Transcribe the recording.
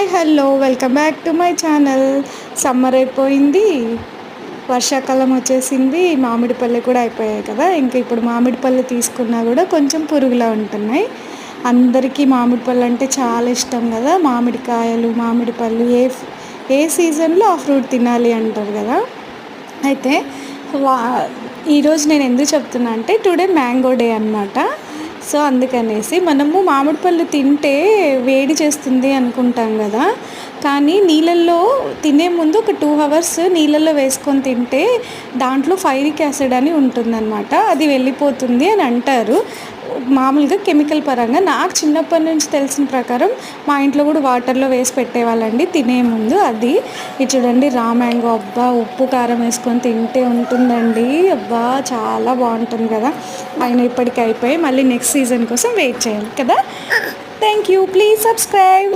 Hi hello welcome back to my channel. Summer అయిపోయింది, వర్షాకాలం వచ్చేసింది, మామిడి పళ్ళు కూడా అయిపోయాయి కదా. ఇంకా ఇప్పుడు మామిడి పళ్ళు తీసుకున్నా కూడా కొంచెం పురుగులా ఉంటున్నాయి. అందరికీ మామిడి పళ్ళు అంటే చాలా ఇష్టం కదా. మామిడికాయలు, మామిడి పళ్ళు ఏ సీజన్లో ఆ ఫ్రూట్ తినాలి అంటారు కదా. అయితే వా ఈరోజు నేను ఎందుకు చెప్తున్నా అంటే టుడే మ్యాంగో డే అన్నమాట. సో అందుకనేసి మనము మామిడి పళ్ళు తింటే వేడి చేస్తుంది అనుకుంటాం కదా, కానీ నీళ్ళల్లో తినే ముందు ఒక 2 hours నీళ్ళల్లో వేసుకొని తింటే దాంట్లో ఫైరిక్ యాసిడ్ అని ఉంటుందన్నమాట. అది వెళ్ళిపోతుంది అని అంటారు మామూలుగా కెమికల్ పరంగా. నాకు చిన్నప్పటి నుంచి తెలిసిన ప్రకారం మా ఇంట్లో కూడా వాటర్లో వేసి పెట్టేవాళ్ళండి తినే ముందు. అది ఇది చూడండి, రా మ్యాంగో. అబ్బా, ఉప్పు కారం వేసుకొని తింటే ఉంటుందండి. అబ్బా, చాలా బాగుంటుంది కదా. ఆయన ఇప్పటికి అయిపోయి మళ్ళీ నెక్స్ట్ సీజన్ కోసం వెయిట్ చేయాలి కదా. Thank you, please subscribe.